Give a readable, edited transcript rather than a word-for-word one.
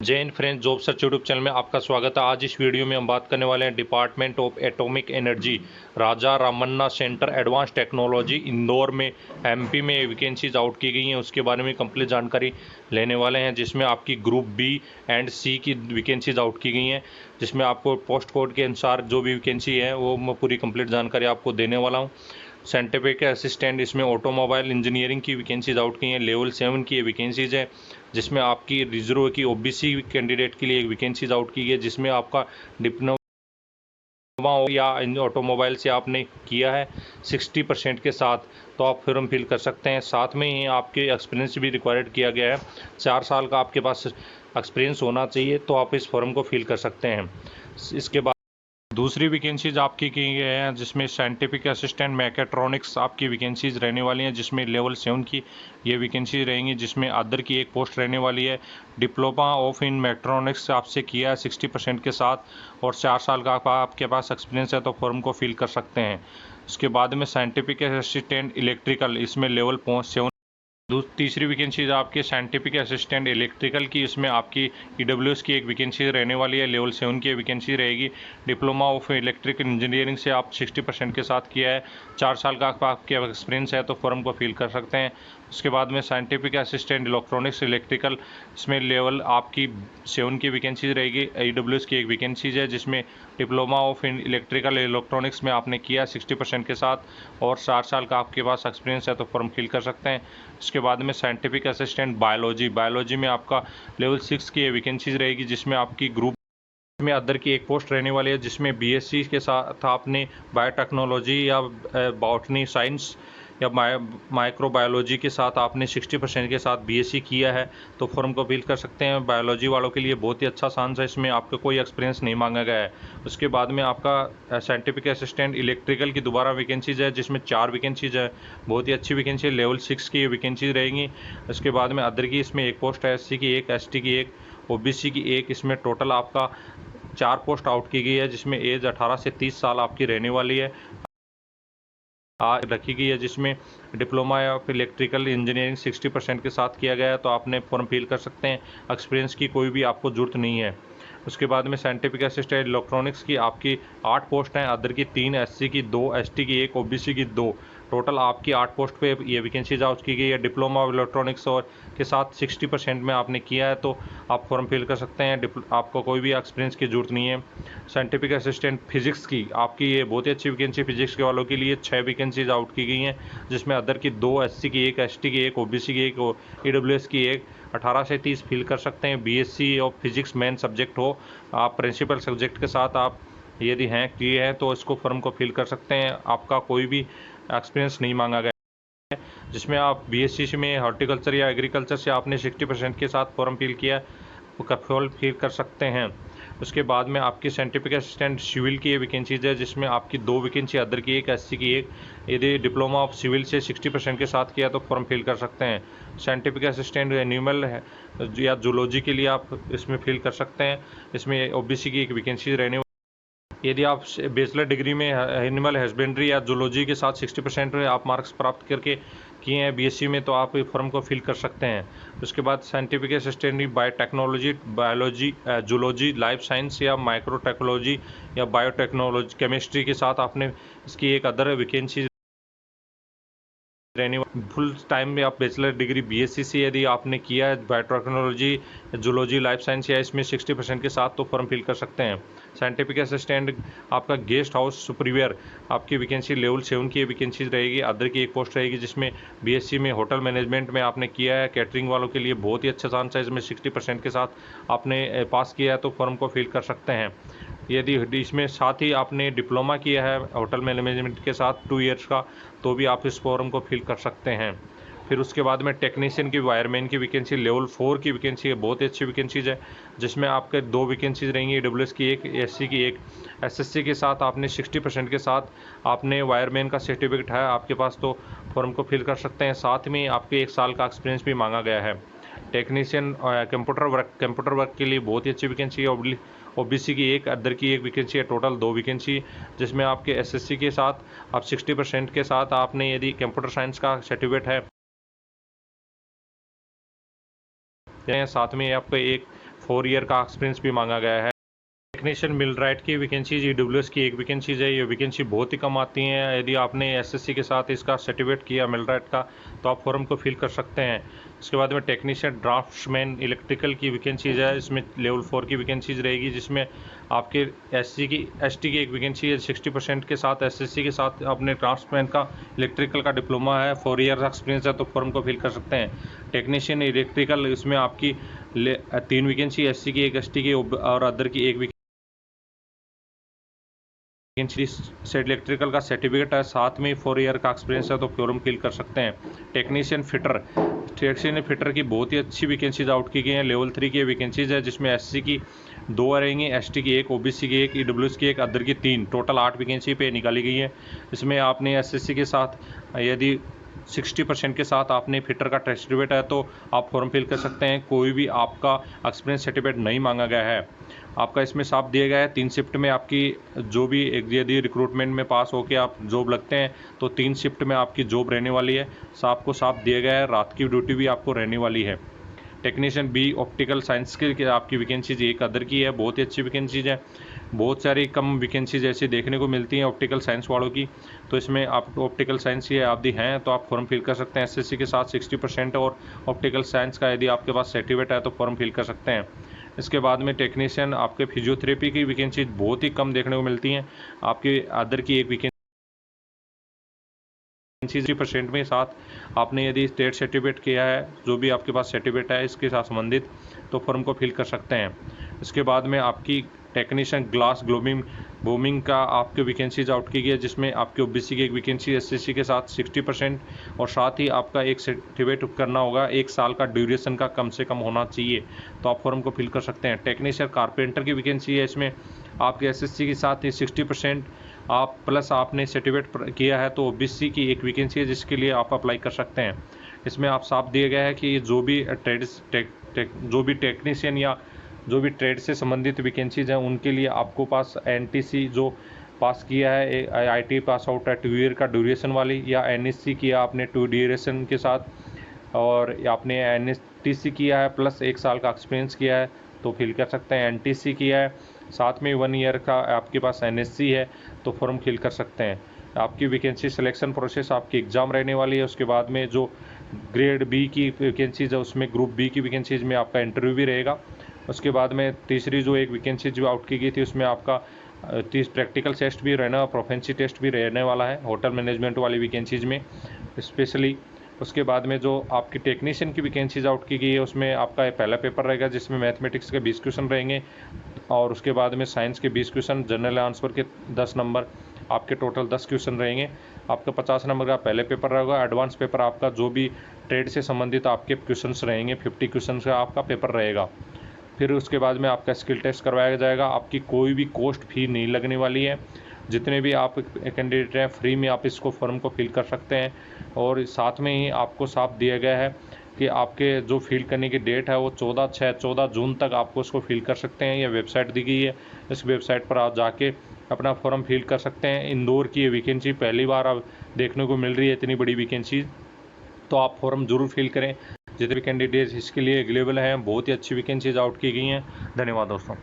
जय Hind friends, job search YouTube channel में आपका स्वागत है। आज इस वीडियो में हम बात करने वाले हैं department of atomic energy Raja Ramanna centre advance technology Indore में एमपी में वैकेंसीज आउट की गई हैं, उसके बारे में कंप्लीट जानकारी लेने वाले हैं। जिसमें आपकी ग्रुप बी एंड सी की वैकेंसीज आउट की गई हैं, जिसमें आपको पोस्ट कोड के अनुसार जो भी वैकेंसी है वो मैं पूरी कंप्लीट जानकारी आपको देने वाला हूँ। साइंटिफिक असिस्टेंट, इसमें ऑटोमोबाइल इंजीनियरिंग की वैकेंसीज आउट की हैं। लेवल 7 की वैकेंसीज है, जिसमें आपकी रिजर्व की ओबीसी कैंडिडेट के लिए एक वैकेंसीज आउट की है, जिसमें आपका डिप्लोमा या ऑटोमोबाइल से आपने किया है 60% के साथ, तो आप फॉर्म फिल कर सकते हैं। साथ में ही आपके एक्सपीरियंस भी रिक्वायर्ड किया गया है, 4 साल का आपके पास एक्सपीरियंस होना चाहिए, तो आप इस फॉर्म को फिल कर सकते हैं। इसके बाद दूसरी वैकेंसीज आपकी की गई हैं, जिसमें साइंटिफिक असिस्टेंट मैकेट्रॉनिक्स आपकी वैकेंसीज रहने वाली हैं, जिसमें लेवल 7 की ये वैकेंसी रहेंगी, जिसमें अदर की एक पोस्ट रहने वाली है। डिप्लोमा ऑफ इन मैकेट्रॉनिक्स आपसे किया है 60% के साथ, और 4 साल का आपके पास एक्सपीरियंस है, तो फॉर्म को फिल कर सकते हैं। उसके बाद में साइंटिफिक असिस्टेंट इलेक्ट्रिकल, इसमें लेवल 7 तीसरी वैकेंसी आपके साइंटिफिक असिस्टेंट इलेक्ट्रिकल की, इसमें आपकी ईडब्ल्यूएस की एक वैकेंसी रहने वाली है, लेवल 7 की वैकेंसी रहेगी। डिप्लोमा ऑफ इलेक्ट्रिकल इंजीनियरिंग से आप 60% के साथ किया है, 4 साल का आपके एक्सपीरियंस है, तो फॉर्म को फिल कर सकते हैं। उसके बाद में साइंटिफिक असिस्टेंट इलेक्ट्रॉनिक्स इलेक्ट्रिकल, इसमें लेवल आपकी 7 की वैकेंसी रहेगी। ईडब्ल्यूएस की एक वैकेंसीज है, जिसमें diploma of in electrical electronics में आपने किया 60% के साथ, और 4 साल का आपके पास एक्सपीरियंस है, तो फॉर्म फिल कर सकते हैं। उसके बाद में साइंटिफिक असिस्टेंट बायोलॉजी में आपका लेवल 6 की वैकेंसीज रहेगी, जिसमें आपकी ग्रुप में अदर की एक पोस्ट रहने वाली है, जिसमें बीएससी के साथ आपने बायोटेक्नोलॉजी या बॉटनी साइंस या माइक्रोबायोलॉजी के साथ आपने 60% के साथ बीएससी किया है, तो फॉर्म को फिल कर सकते हैं। बायोलॉजी वालों के लिए बहुत ही अच्छा चांस है, इसमें आपका कोई एक्सपीरियंस नहीं मांगा गया है। उसके बाद में आपका साइंटिफिक असिस्टेंट इलेक्ट्रिकल की दोबारा वैकेंसीज है, जिसमें 4 वैकेंसीज है, बहुत ही अच्छी वैकेंसी है, लेवल 6 की वैकेंसीज रहेंगी। उसके बाद में अदर की इसमें एक पोस्ट है, एससी की एक, एसटी की एक, ओबीसी की एक, इसमें टोटल आपका 4 पोस्ट आउट की गई है, जिसमें एज 18 से 30 साल आपकी रहने वाली है रखी गई है। जिसमें डिप्लोमा ऑफ इलेक्ट्रिकल इंजीनियरिंग 60% के साथ किया गया है, तो आपने फॉर्म फिल कर सकते हैं। एक्सपीरियंस की कोई भी आपको ज़रूरत नहीं है। उसके बाद में साइंटिफिक असिस्टेंट इलेक्ट्रॉनिक्स की आपकी 8 पोस्ट हैं, अदर की 3, एससी की 2, एसटी की 1, ओबीसी की 2, टोटल आपकी 8 पोस्ट पे ये वैकेंसीज आउट की गई है। डिप्लोमा ऑफ इलेक्ट्रॉनिक्स और के साथ 60% में आपने किया है, तो आप फॉर्म फिल कर सकते हैं। आपको कोई भी एक्सपीरियंस की ज़रूरत नहीं है। साइंटिफिक असिस्टेंट फिजिक्स की आपकी ये बहुत ही अच्छी वैकेंसी फिजिक्स के वालों के लिए 6 वैकेंसीज आउट की गई हैं, जिसमें अदर की 2, एससी की 1, एसटी की 1, ओबीसी की 1 और ईडब्ल्यूएस की 1, 18 से 30 फिल कर सकते हैं। BSc of physics main subject हो, आप प्रिंसिपल सब्जेक्ट के साथ आप यदि हैं किए हैं, तो इसको फॉर्म को फिल कर सकते हैं। आपका कोई भी एक्सपीरियंस नहीं मांगा गया, जिसमें आप बीएससी में हॉर्टिकल्चर या एग्रीकल्चर से आपने 60% के साथ फॉर्म फिल किया, वो फॉर्म फिल कर सकते हैं। उसके बाद में आपकी साइंटिफिक असिस्टेंट सिविल की ये वैकेंसीज है, जिसमें आपकी 2 वैकेंसी अदर की 1, एससी की 1, यदि डिप्लोमा ऑफ सिविल से 60% के साथ किया, तो फॉर्म फिल कर सकते हैं। साइंटिफिक असिस्टेंट एनिमल है या जूलॉजी के लिए आप इसमें फिल कर सकते हैं, इसमें ओबीसी की एक वैकेंसी रहने। यदि आप बैचलर डिग्री में एनिमल हस्बेंड्री या जूलॉजी के साथ 60% में आप मार्क्स प्राप्त करके किए हैं बीएससी में, तो आप फॉर्म को फिल कर सकते हैं। उसके बाद scientific assistant biotechnology, biology, zoology, life science या माइक्रोटेक्नोलॉजी या बायोटेक्नोलॉजी केमिस्ट्री के साथ आपने इसकी एक अदर वैकेंसी रहने फुल टाइम में आप बैचलर डिग्री बीएससी से यदि आपने किया है बायोटेक्नोलॉजी, जूलॉजी, लाइफ साइंस या इसमें 60% के साथ, तो फॉर्म फिल कर सकते हैं। साइंटिफिक असिस्टेंट आपका गेस्ट हाउस सुपरवियर आपकी वैकेंसी लेवल 7 की वैकेंसी रहेगी, अदर की एक पोस्ट रहेगी, जिसमें बीएससी में होटल मैनेजमेंट में आपने किया है। कैटरिंग वालों के लिए बहुत ही अच्छा चांस है, इसमें 60% के साथ आपने पास किया है, तो फॉर्म को फिल कर सकते हैं। यदि इसमें साथ ही आपने डिप्लोमा किया है होटल मैनेजमेंट के साथ 2 ईयर्स का, तो भी आप इस फॉर्म को फिल कर सकते हैं। फिर उसके बाद में टेक्नीशियन की वायरमैन की वैकेंसी लेवल 4 की वैकेंसी है, बहुत ही अच्छी वैकेंसीज है, जिसमें आपके 2 वैकेंसीज रहेंगी, डब्ल्यूएस की 1, एससी की 1, एसएससी के साथ आपने 60% के साथ आपने वायरमैन का सर्टिफिकेट है आपके पास, तो फॉर्म को फिल कर सकते हैं। साथ में आपके 1 साल का एक्सपीरियंस भी मांगा गया है। टेक्नीशियन कंप्यूटर वर्क के लिए बहुत ही अच्छी वैकेंसी है, ओबीसी की 1, अदर की 1 वैकेंसी है, टोटल 2 वैकेंसी, जिसमें आपके एसएससी के साथ आप 60% के साथ आपने यदि कंप्यूटर साइंस का सर्टिफिकेट है, साथ में आपको एक 4 ईयर का एक्सपीरियंस भी मांगा गया है। टेक्नीशियन मिलराइट की वैकेंसीज ईडब्ल्यूएस की एक वैकेंसीज है। ये वैकेंसी बहुत ही कम आती हैं। यदि आपने एसएससी के साथ इसका सर्टिफिकेट किया मिलराइट का तो आप फॉर्म को फिल कर सकते हैं। उसके बाद में टेक्नीशियन ड्राफ्ट्समैन इलेक्ट्रिकल की वैकेंसीज है। इसमें लेवल 4 की वैकेंसीज रहेगी, जिसमें आपके एसटी की एक वैकेंसी है। 60% के साथ एसएससी के साथ अपने ड्राफ्ट्समैन का इलेक्ट्रिकल का डिप्लोमा है, 4 ईयर एक्सपीरियंस है, तो फॉर्म को फिल कर सकते हैं। टेक्नीशियन इलेक्ट्रिकल, इसमें आपकी 3 वैकेंसी एससी की, एक एसटी की और अदर की एक से इलेक्ट्रिकल का सर्टिफिकेट है, साथ में 4 ईयर का एक्सपीरियंस है, तो फॉर्म फिल कर सकते हैं। टेक्नीशियन फिटर की बहुत ही अच्छी वैकेंसीज आउट की गई हैं। लेवल 3 की वैकेंसीज है, जिसमें एससी की 2 रहेंगी, एसटी की 1, ओबीसी की 1, ईडब्ल्यूएस की 1, अदर की 3, टोटल 8 वैकेंसी पे निकाली गई है। इसमें आपने एसएससी के साथ यदि 60% के साथ आपने फिटर का सर्टिफिकेट है तो आप फॉर्म फिल कर सकते हैं। कोई भी आपका एक्सपीरियंस सर्टिफिकेट नहीं मांगा गया है। आपका इसमें साफ दिया गया है 3 शिफ्ट में आपकी जो भी यदि रिक्रूटमेंट में पास होकर आप जॉब लगते हैं तो 3 शिफ्ट में आपकी जॉब रहने वाली है। आपको साफ दिया गया है, रात की ड्यूटी भी आपको रहने वाली है। टेक्नीशियन बी ऑप्टिकल साइंस की आपकी वैकेंसीज एक अदर की है, बहुत ही अच्छी वैकेंसीज है। बहुत सारी कम वैकेंसीज ऐसी देखने को मिलती हैं ऑप्टिकल साइंस वालों की, तो इसमें आप ऑप्टिकल साइंस ये यदि हैं तो आप फॉर्म फिल कर सकते हैं। एसएससी के साथ 60% और ऑप्टिकल साइंस का यदि आपके पास सर्टिफिकेट है तो फॉर्म फिल कर सकते हैं। इसके बाद में टेक्नीशियन आपके फिजियोथेरेपी की वैकेंसी बहुत ही कम देखने को मिलती हैं। आपके अदर की एक वैकेंसी 60% में साथ आपने यदि स्टेट सर्टिफिकेट किया है, जो भी आपके पास सर्टिफिकेट है इसके साथ संबंधित, तो फॉर्म को फिल कर सकते हैं। इसके बाद में आपकी टेक्नीशियन ग्लास ग्लोबिंग बूमिंग का आपके वैकेंसीज आउट की गई है, जिसमें आपके ओबीसी की एक वैकेंसी, एसएससी के साथ 60% और साथ ही आपका एक सर्टिफिकेट करना होगा, 1 साल का ड्यूरेशन का कम से कम होना चाहिए, तो आप फॉर्म को फिल कर सकते हैं। टेक्नीशियन कारपेंटर की वैकेंसी है, इसमें आपके एसएससी के साथ ही 60% आप प्लस आपने सर्टिफिकेट किया है तो ओबीसी की एक वैकेंसी है जिसके लिए आप अप्लाई कर सकते हैं। इसमें आप साफ दिया गया है कि जो भी टेक्नीशियन या जो भी ट्रेड से संबंधित वैकेंसीज हैं उनके लिए आपको पास एनटीसी जो पास किया है, आईटी पास आउट है 2 ईयर का ड्यूरेशन वाली, या एनएससी किया आपने 2 ड्यूरेशन के साथ, और आपने एनटीसी किया है प्लस 1 साल का एक्सपीरियंस किया है तो फिल कर सकते हैं। एनटीसी किया है साथ में 1 ईयर का आपके पास एनएससी है तो फॉर्म फिल कर सकते हैं। आपकी वैकेंसी सिलेक्शन प्रोसेस आपकी एग्ज़ाम रहने वाली है। उसके बाद में जो ग्रेड बी की वैकेंसीज है उसमें ग्रुप बी की वैकेंसीज में आपका इंटरव्यू भी रहेगा। उसके बाद में तीसरी जो एक वैकेंसी जो आउट की गई थी उसमें आपका 30 प्रैक्टिकल टेस्ट भी रहना, प्रोफेंसी टेस्ट भी रहने वाला है होटल मैनेजमेंट वाली वैकेंसीज में स्पेशली। उसके बाद में जो आपकी टेक्नीशियन की वैकेंसीज आउट की गई है उसमें आपका पहला पेपर रहेगा जिसमें मैथमेटिक्स के 20 क्वेश्चन रहेंगे, और उसके बाद में साइंस के 20 क्वेश्चन, जनरल आंसर के 10 नंबर, आपके टोटल 10 क्वेश्चन रहेंगे। आपका 50 नंबर का पहले पेपर रहेगा। एडवांस पेपर आपका जो भी ट्रेड से संबंधित आपके क्वेश्चंस रहेंगे 50 क्वेश्चन का आपका पेपर रहेगा। फिर उसके बाद में आपका स्किल टेस्ट करवाया जाएगा। आपकी कोई भी कॉस्ट फी नहीं लगने वाली है। जितने भी आप कैंडिडेट हैं फ्री में आप इसको फॉर्म को फिल कर सकते हैं, और साथ में ही आपको साफ दिया गया है कि आपके जो फिल करने की डेट है वो 14 जून तक आपको उसको फिल कर सकते हैं। यह वेबसाइट दी गई है, इस वेबसाइट पर आप जाके अपना फॉर्म फिल कर सकते हैं। इंदौर की ये वैकेंसी पहली बार अब देखने को मिल रही है, इतनी बड़ी वैकेंसी, तो आप फॉर्म ज़रूर फिल करें। जितने भी कैंडिडेट्स इसके लिए एलिजिबल हैं, बहुत ही अच्छी वैकेंसीज आउट की गई हैं। धन्यवाद दोस्तों।